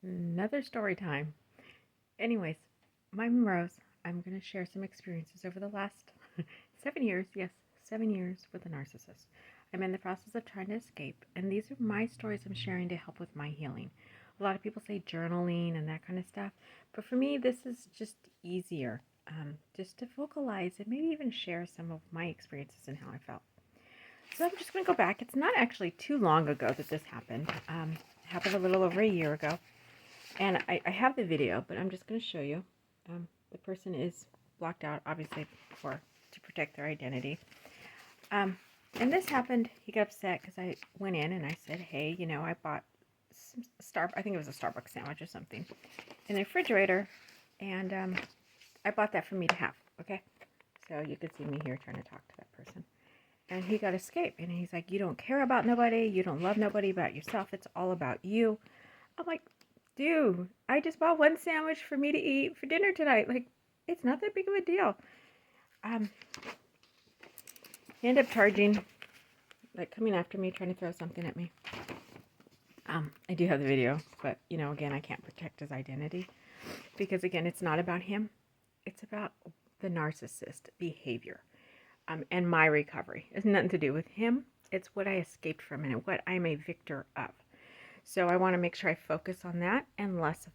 Another story time. Anyways, I'm Rose. I'm going to share some experiences over the last 7 years. Yes, 7 years with a narcissist. I'm in the process of trying to escape, and these are my stories I'm sharing to help with my healing. A lot of people say journaling and that kind of stuff, but for me, this is just easier, just to vocalize and maybe even share some of my experiences and how I felt. So I'm just going to go back. It's not actually too long ago that this happened. It happened a little over a year ago. And I have the video, but I'm just going to show you. The person is blocked out, obviously, to protect their identity. And this happened. He got upset because I went in and I said, hey, I bought I think it was a Starbucks sandwich or something in the refrigerator, and I bought that for me to have. Okay, so you could see me here trying to talk to that person. And he got escaped, and he's like, you don't care about nobody, you don't love nobody but yourself, it's all about you. I'm like, dude, I just bought one sandwich for me to eat for dinner tonight. Like, it's not that big of a deal. He ended up charging, like coming after me, trying to throw something at me. I do have the video, but again, I can't protect his identity because again, it's not about him. It's about the narcissist behavior, and my recovery. It has nothing to do with him. It's what I escaped from and what I'm a victor of. So I want to make sure I focus on that and less of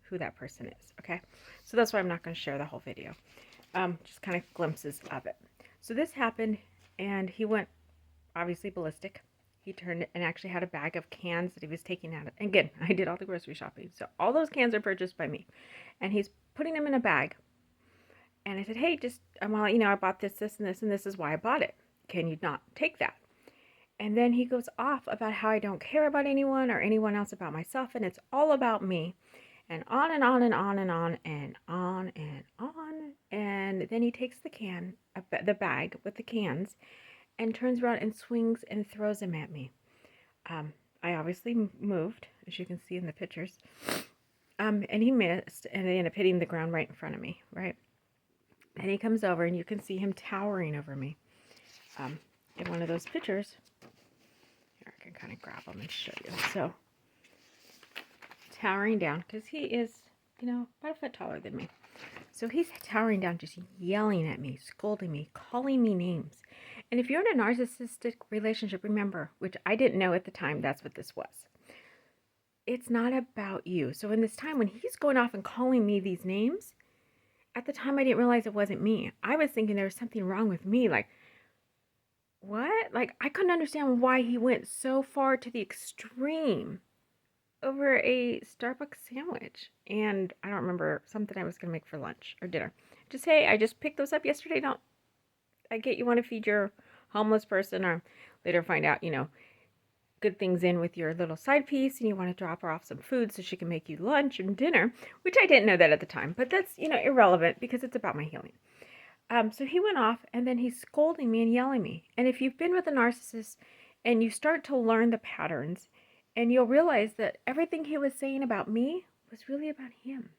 who that person is, okay? So that's why I'm not going to share the whole video. Just kind of glimpses of it. So this happened, and he went obviously ballistic. He turned and actually had a bag of cans that he was taking out. And again, I did all the grocery shopping. So all those cans are purchased by me. And he's putting them in a bag. And I said, hey, I bought this, and this is why I bought it. Can you not take that? And then he goes off about how I don't care about anyone or anyone else about myself, and it's all about me. And on and on and on and on and on and on. And then he takes the bag with the cans, and turns around and swings and throws them at me. I obviously moved, as you can see in the pictures. And he missed, and they ended up hitting the ground right in front of me, right? And he comes over, and you can see him towering over me. In one of those pictures, here I can kind of grab him and show you. So, towering down, because he is, about a foot taller than me. So he's towering down, just yelling at me, scolding me, calling me names. And if you're in a narcissistic relationship, remember, which I didn't know at the time, that's what this was. It's not about you. So in this time when he's going off and calling me these names, at the time I didn't realize it wasn't me. I was thinking there was something wrong with me. Like, what? Like, I couldn't understand why he went so far to the extreme over a Starbucks sandwich. And I don't remember, something I was going to make for lunch or dinner. Just, hey, I just picked those up yesterday. Don't I get you want to feed your homeless person, or later find out, good things in with your little side piece, and you want to drop her off some food so she can make you lunch and dinner, which I didn't know that at the time, but that's, irrelevant because it's about my healing. So he went off, and then he's scolding me and yelling at me. And if you've been with a narcissist and you start to learn the patterns, and you'll realize that everything he was saying about me was really about him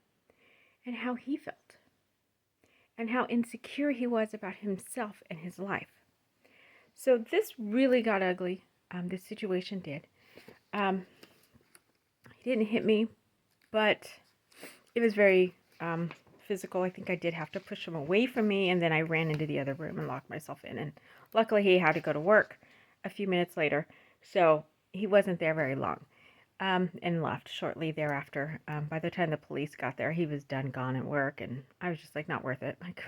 and how he felt and how insecure he was about himself and his life. So this really got ugly. This situation did. He didn't hit me, but it was very physical. I think I did have to push him away from me, and then I ran into the other room and locked myself in. And luckily he had to go to work a few minutes later, so he wasn't there very long, and left shortly thereafter. By the time the police got there, he was done, gone at work, and I was just like, not worth it. Like,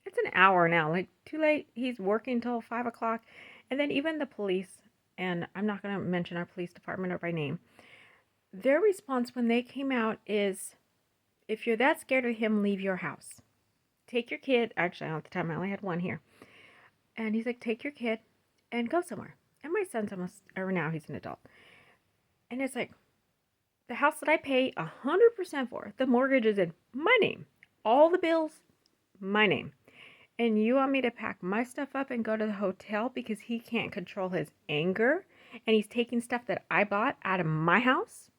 it's an hour now, like, too late. He's working till 5 o'clock. And then even the police, and I'm not going to mention our police department or by name, their response when they came out is, if you're that scared of him, leave your house. Take your kid. Actually, at the time, I only had one here. And he's like, take your kid and go somewhere. And my son's now he's an adult. And it's like, the house that I pay 100% for, the mortgage is in my name. All the bills, my name. And you want me to pack my stuff up and go to the hotel because he can't control his anger and he's taking stuff that I bought out of my house?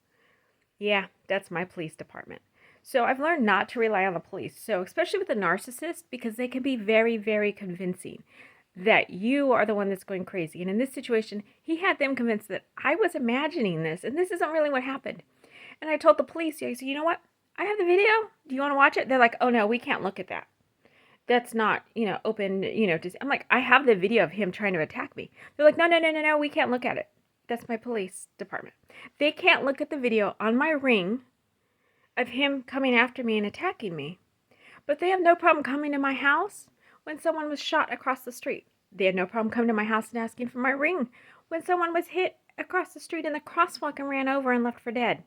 Yeah, that's my police department. So I've learned not to rely on the police. So especially with a narcissist, because they can be very, very convincing that you are the one that's going crazy. And in this situation, he had them convinced that I was imagining this and this isn't really what happened. And I told the police, I said, you know what? I have the video. Do you want to watch it? They're like, oh no, we can't look at that. That's not, open, I'm like, I have the video of him trying to attack me. They're like, no, we can't look at it. That's my police department. They can't look at the video on my ring of him coming after me and attacking me. But they have no problem coming to my house when someone was shot across the street. They had no problem coming to my house and asking for my ring when someone was hit across the street in the crosswalk and ran over and left for dead.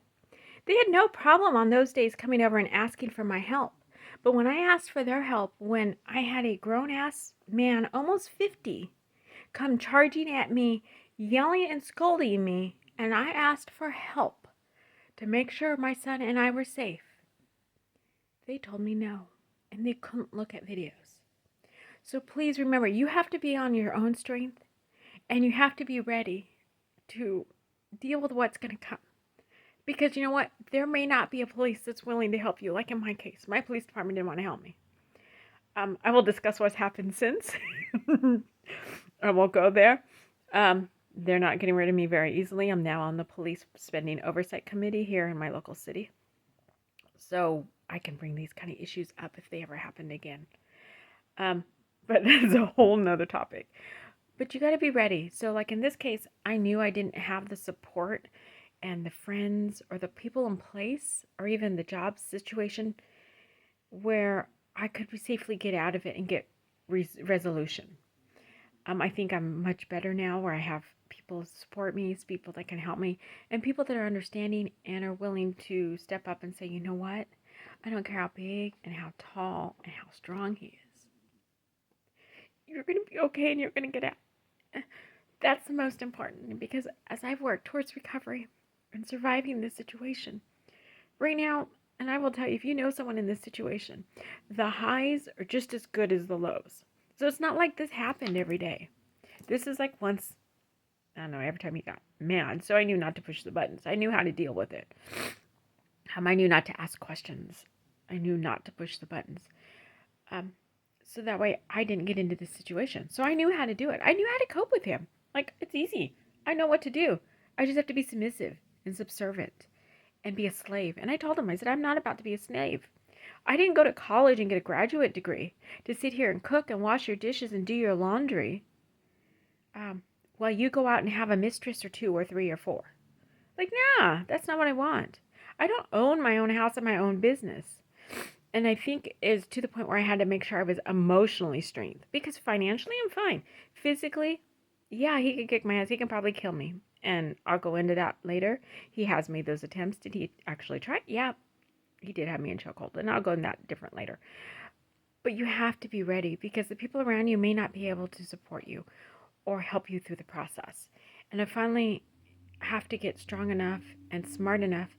They had no problem on those days coming over and asking for my help. But when I asked for their help, when I had a grown-ass man, almost 50, come charging at me, yelling and scolding me, and I asked for help to make sure my son and I were safe, they told me no, and they couldn't look at videos. So please remember, you have to be on your own strength, and you have to be ready to deal with what's going to come. Because you know what? There may not be a police that's willing to help you. Like in my case, my police department didn't want to help me. I will discuss what's happened since. I won't go there. They're not getting rid of me very easily. I'm now on the police spending oversight committee here in my local city. So I can bring these kind of issues up if they ever happen again. But that's a whole nother topic. But you got to be ready. So like in this case, I knew I didn't have the support and the friends or the people in place or even the job situation where I could safely get out of it and get resolution. I think I'm much better now where I have people support me, people that can help me, and people that are understanding and are willing to step up and say, you know what? I don't care how big and how tall and how strong he is. You're going to be okay and you're going to get out. That's the most important, because as I've worked towards recovery and surviving this situation, right now, and I will tell you, if you know someone in this situation, the highs are just as good as the lows. So it's not like this happened every day. This is like once, I don't know, every time he got mad. So I knew not to push the buttons. I knew how to deal with it. I knew not to ask questions. I knew not to push the buttons. So that way I didn't get into this situation. So I knew how to do it. I knew how to cope with him. Like, it's easy. I know what to do. I just have to be submissive and subservient and be a slave. And I told him, I said, I'm not about to be a slave. I didn't go to college and get a graduate degree to sit here and cook and wash your dishes and do your laundry while you go out and have a mistress or 2 or 3 or 4. Like, nah, that's not what I want. I don't own my own house and my own business. And I think is to the point where I had to make sure I was emotionally strength. Because financially, I'm fine. Physically, yeah, he could kick my ass. He can probably kill me. And I'll go into that later. He has made those attempts. Did he actually try? Yeah, he did have me in chokehold. And I'll go into that different later. But you have to be ready, because the people around you may not be able to support you or help you through the process. And I finally have to get strong enough and smart enough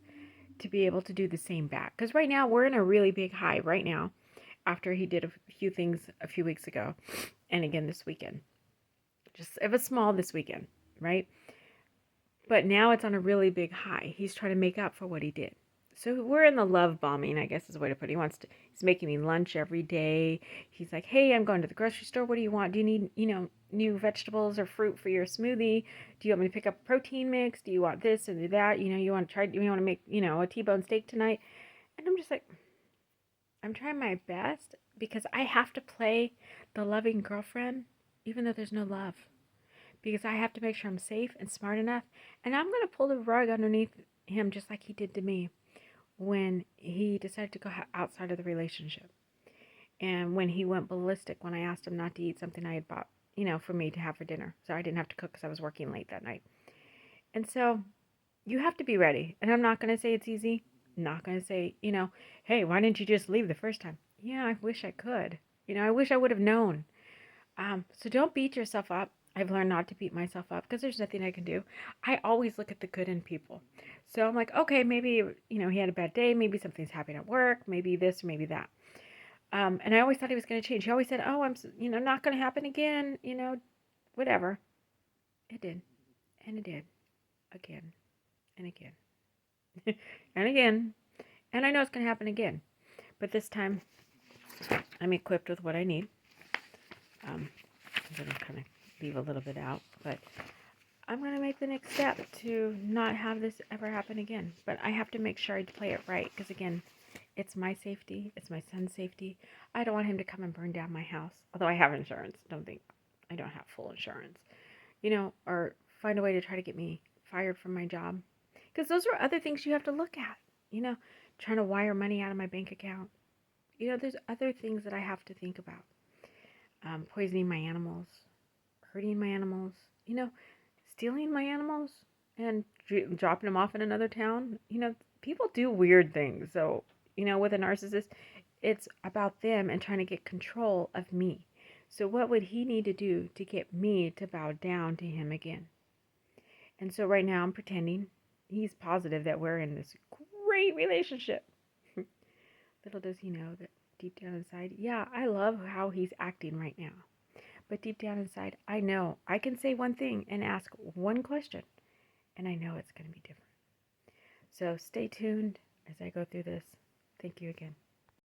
to be able to do the same back. Because right now, we're in a really big high right now after he did a few things a few weeks ago and again this weekend. It was small this weekend, right? But now it's on a really big high. He's trying to make up for what he did. So we're in the love bombing, I guess is the way to put it. He's making me lunch every day. He's like, hey, I'm going to the grocery store. What do you want? Do you need, new vegetables or fruit for your smoothie? Do you want me to pick up a protein mix? Do you want this and that? You want to make, a T-bone steak tonight? And I'm just like, I'm trying my best, because I have to play the loving girlfriend, even though there's no love. Because I have to make sure I'm safe and smart enough. And I'm going to pull the rug underneath him just like he did to me when he decided to go outside of the relationship. And when he went ballistic when I asked him not to eat something I had bought, for me to have for dinner. So I didn't have to cook because I was working late that night. And so you have to be ready. And I'm not going to say it's easy. I'm not going to say, hey, why didn't you just leave the first time? Yeah, I wish I could. I wish I would have known. So don't beat yourself up. I've learned not to beat myself up because there's nothing I can do. I always look at the good in people. So I'm like, okay, maybe, he had a bad day. Maybe something's happening at work. Maybe this or maybe that. And I always thought he was going to change. He always said, oh, I'm, not going to happen again, whatever. It did. And it did. Again. And again. And again. And I know it's going to happen again. But this time, I'm equipped with what I need. I'm going to kind of leave a little bit out, but I'm going to make the next step to not have this ever happen again. But I have to make sure I play it right. Because again, it's my safety. It's my son's safety. I don't want him to come and burn down my house. Although I have insurance. I don't have full insurance. Or find a way to try to get me fired from my job. Because those are other things you have to look at. Trying to wire money out of my bank account. There's other things that I have to think about. Poisoning my animals, hurting my animals, stealing my animals and dropping them off in another town. People do weird things. So, with a narcissist, it's about them and trying to get control of me. So what would he need to do to get me to bow down to him again? And so right now I'm pretending he's positive that we're in this great relationship. Little does he know that deep down inside, yeah, I love how he's acting right now. But deep down inside, I know I can say one thing and ask one question, and I know it's going to be different. So stay tuned as I go through this. Thank you again.